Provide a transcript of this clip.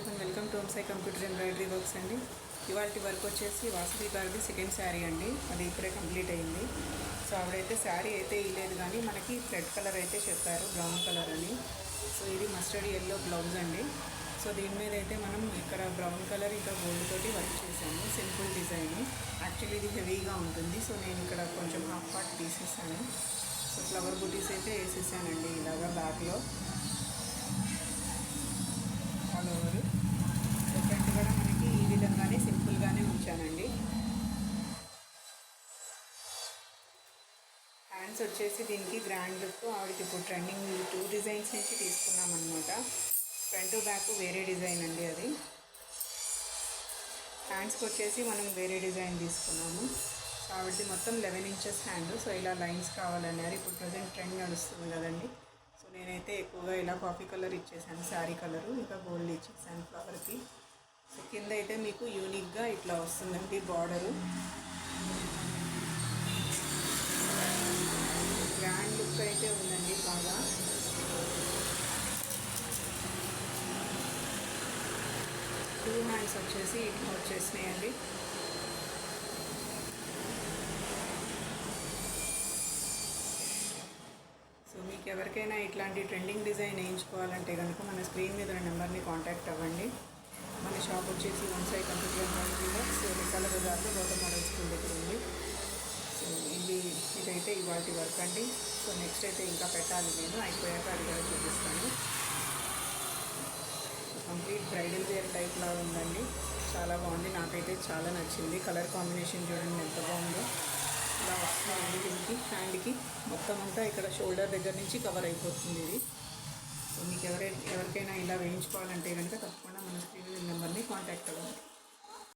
Everyone, welcome to Omsai computer embroidery works అండి. ఇవాళ work వచ్చేసి వాసవి గారిది సెకండ్ శారీ అండి. అది ఇప్పుడే కంప్లీట్ అయింది. సో ఆవిడైతే శారీ అయితే ఇవ్వలేదు, కానీ మనకి థ్రెడ్ కలర్ అయితే చెప్పారు, బ్రౌన్ కలర్ అని. సో ఇది మస్టర్డ్ ఎల్లో బ్లౌజ్ అండి. సో దీని మీద అయితే మనం ఇక్కడ బ్రౌన్ కలర్ ఇంకా గోల్డ్ తోటి వర్క్ చేశాము. Simple design. యాక్చువల్లీ ఇది హెవీగా ఉంటుంది. సో నేను ఇక్కడ కొంచెం హాఫ్ పార్ట్ తీసేసాను. సో ఫ్లవర్ బూటీస్ అయితే వేసేసానండి ఇలాగా బ్యాక్లో ఆల్ ఓవర్. సో ఫ్రంట్ కూడా మనకి ఈ విధంగానే సింపుల్గానే ఉంచానండి. హ్యాండ్స్ వచ్చేసి దీనికి గ్రాండ్ లుక్. ఆవిడకి ఇప్పుడు ట్రెండింగ్ 2 డిజైన్స్ నుంచి తీసుకున్నాం అనమాట. ఫ్రంట్ బ్యాక్ వేరే డిజైన్ అండి అది. హ్యాండ్స్కి వచ్చేసి మనం వేరే డిజైన్ తీసుకున్నాము. సో ఆవిడది మొత్తం 11 ఇంచెస్ హ్యాండ్. సో ఇలా లైన్స్ కావాలన్నారు. ఇప్పుడు ప్రజెంట్ ట్రెండ్ నడుస్తుంది కదండి. సో నేనైతే ఎక్కువగా ఇలా కాఫీ కలర్ ఇచ్చేసాను, శారీ కలరు, ఇంకా గోల్డ్ ఇచ్చేసాను ఫ్లవర్కి. సో కింద అయితే మీకు యూనిక్గా ఇట్లా వస్తుందండి బార్డరు. గ్రాండ్ లుక్ అయితే ఉందండి బాగా. టూ హ్యాండ్స్ వచ్చేసి ఇట్లా వచ్చేసినాయండి. సో మీకు ఎవరికైనా ఇట్లాంటి ట్రెండింగ్ డిజైన్ వేయించుకోవాలంటే కనుక మన స్క్రీన్ మీద నెంబర్ని కాంటాక్ట్ అవ్వండి. మన షాప్ వచ్చేసి ఓంసాయి కంప్యూటర్ ఎంబ్రాయిడరీ వర్క్స్, విశాల బజార్లో గౌతమ్ మోడల్ స్కూల్ దగ్గర ఉంది. సో ఇదైతే ఇవాళ వర్క్ అండి. సో నెక్స్ట్ అయితే ఇంకా పెట్టాలి, నేను అయిపోయాక అది కూడా చూపిస్తాను. కంప్లీట్ బ్రైడల్ వేర్ టైప్ లాగా ఉందండి. చాలా బాగుంది, నాకైతే చాలా నచ్చింది. కలర్ కాంబినేషన్ చూడండి ఎంత బాగుందో. ఇలా వస్తుందండి దీనికి. హ్యాండ్కి మొత్తం అంతా ఇక్కడ షోల్డర్ దగ్గర నుంచి కవర్ అయిపోతుంది ఇది. సో మీకు ఎవరికైనా ఇలా వేయించుకోవాలంటే కనుక తప్పకుండా మన స్క్రీన్ నెంబర్ని కాంటాక్ట్ అవ్వండి.